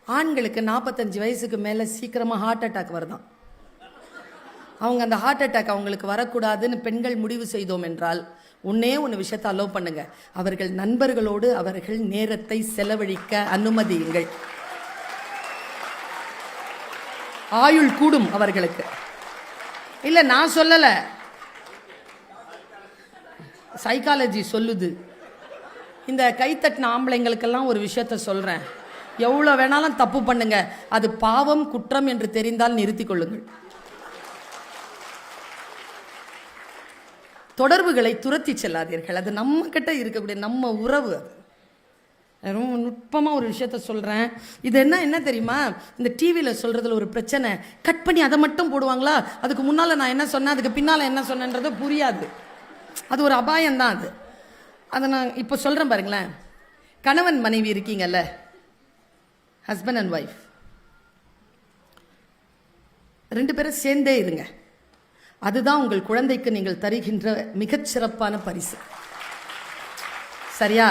ஆண்களுக்கு 45 வயசுக்கு மேலே சீக்கிரமாக ஹார்ட் அட்டாக் வருதான். அவங்க அந்த ஹார்ட் அட்டாக் அவங்களுக்கு வரக்கூடாதுன்னு பெண்கள் முடிவு செய்தோம் என்றால் ஒன்று விஷயத்தை அலோவ் பண்ணுங்க. அவர்கள் நண்பர்களோடு அவர்கள் நேரத்தை செலவழிக்க அனுமதியுங்கள். ஆயுள் கூடும் அவர்களுக்கு. இல்லை, நான் சொல்லலை, சைக்காலஜி சொல்லுது. இந்த கைத்தட்டின ஆம்பளைங்களுக்கெல்லாம் ஒரு விஷயத்த சொல்கிறேன். எவ்வளோ வேணாலும் தப்பு பண்ணுங்க, அது பாவம் குற்றம் என்று தெரிந்தால் நிறுத்திக் கொள்ளுங்கள். தொடர்புகளை துரத்தி செல்லாதீர்கள். அது நம்ம கிட்ட இருக்கக்கூடிய நம்ம உறவு. அது ரொம்ப நுட்பமாக ஒரு விஷயத்த சொல்கிறேன். இது என்ன தெரியுமா, இந்த டிவியில் சொல்கிறதுல ஒரு பிரச்சனை. கட் பண்ணி அதை மட்டும் போடுவாங்களா, அதுக்கு முன்னால் நான் என்ன சொன்னேன், அதுக்கு பின்னால் என்ன சொன்னேன்றது புரியாது. அது ஒரு அபாயம்தான். அதை நான் இப்போ சொல்கிறேன் பாருங்களேன். கணவன் மனைவி இருக்கீங்கல்ல, ஹஸ்பண்ட் அண்ட் ஒய்ஃப், 2 பேரும் சேர்ந்தே இருங்க. அதுதான் உங்கள் குழந்தைக்கு நீங்கள் தருகின்ற மிகச்சிறப்பான பரிசு. சரியா?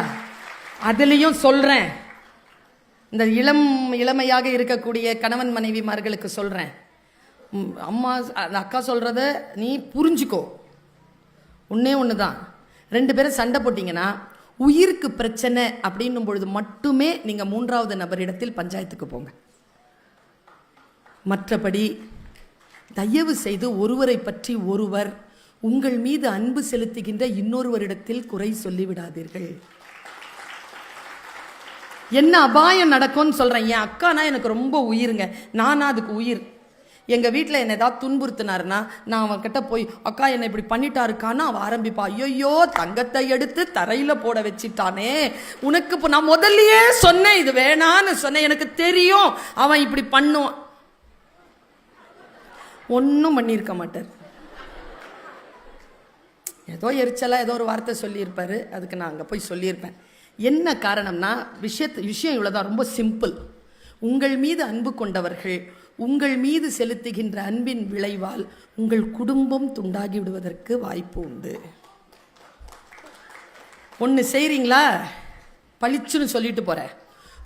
அதுலேயும் சொல்கிறேன், இந்த இளமையாக இருக்கக்கூடிய கணவன் மனைவிமார்களுக்கு சொல்கிறேன், அம்மா அக்கா சொல்கிறத நீ புரிஞ்சுக்கோ. ஒன்று தான், 2 பேரும் சண்டை போட்டிங்கன்னா உயிருக்கு பிரச்சனை அப்படின்னும் பொழுது மட்டுமே நீங்கள் 3வது நபரிடத்தில் பஞ்சாயத்துக்கு போங்க. மற்றபடி தயவு செய்து ஒருவரை பற்றி ஒருவர் உங்கள் மீது அன்பு செலுத்துகின்ற இன்னொருவரிடத்தில் குறை சொல்லிவிடாதீர்கள். என்ன அபாயம் நடக்கும்னு சொல்கிறேன். என் அக்கானா எனக்கு ரொம்ப உயிருங்க, நானா அதுக்கு உயிர். எங்கள் வீட்டில் என்னை ஏதாவது துன்புறுத்தினாருன்னா நான் அவன்கிட்ட போய், அக்கா என்னை இப்படி பண்ணிட்டாருக்கான்னு அவன் ஆரம்பிப்பா. ஐயோ, தங்கத்தை எடுத்து தரையில் போட வச்சிட்டானே, உனக்கு இப்போ நான் முதல்லையே சொன்னேன், இது வேணான்னு சொன்னேன், எனக்கு தெரியும் அவன் இப்படி பண்ணுவான். ஒன்றும் பண்ணியிருக்க மாட்டார். ஏதோ எரிச்சலா ஏதோ ஒரு வார்த்தை சொல்லியிருப்பாரு, அதுக்கு நான் அங்கே போய் சொல்லியிருப்பேன். என்ன காரணம்னா விஷயம் இவ்வளோதான், ரொம்ப சிம்பிள். உங்கள் மீது அன்பு கொண்டவர்கள் உங்கள் மீது செலுத்துகின்ற அன்பின் விளைவால் உங்கள் குடும்பம் துண்டாகி விடுவதற்கு வாய்ப்பு உண்டு. ஒன்று செய்கிறீங்களா, பளிச்சுன்னு சொல்லிட்டு போற.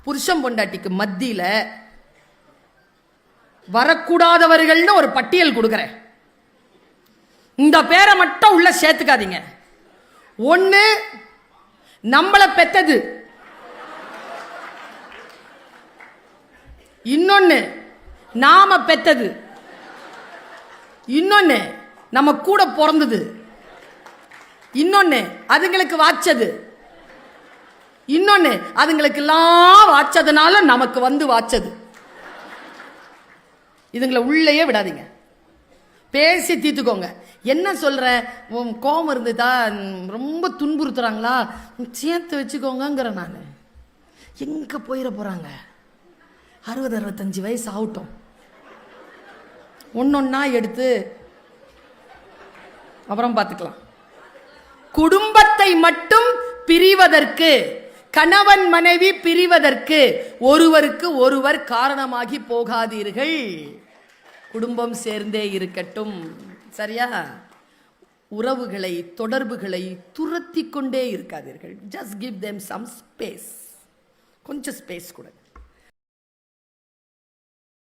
புருஷன் பொண்டாட்டிக்கு மத்தியில் வரக்கூடாதவர்கள்னு ஒரு பட்டியல் கொடுக்குறேன். இந்த பேரை மட்டும் உள்ள சேர்த்துக்காதீங்க. ஒன்று நம்மளை பெத்தது, இன்னொன்னு நாம பெத்தது, இன்னொன்னு நம்ம கூட பிறந்தது, இன்னொன்னு அதுங்களுக்கு வாச்சது, இன்னொன்னு அதுங்களுக்கு எல்லாம் வாச்சதுனால நமக்கு வந்து வாச்சது. இதுங்களை உள்ளேயே விடாதீங்க, பேசி தீர்த்துக்கோங்க. என்ன சொல்ற, கோபம் இருந்துதா, ரொம்ப துன்புறுத்துறாங்களா, சேர்த்து வச்சுக்கோங்கிற. நான் எங்க போயிட போறாங்க, 60-65 வயசு ஆகட்டும், ஒன்னொன்னா எடுத்து அப்புறம் பார்த்துக்கலாம். குடும்பத்தை மட்டும் பிரிவதற்கு, கணவன் மனைவி பிரிவதற்கு ஒருவருக்கு ஒருவர் காரணமாகி போகாதீர்கள். குடும்பம் சேர்ந்தே இருக்கட்டும். சரியா? உறவுகளை தொடர்புகளை துரத்தி கொண்டே இருக்காதீர்கள். Just give them some space. கொஞ்சம் ஸ்பேஸ் கொடுங்க.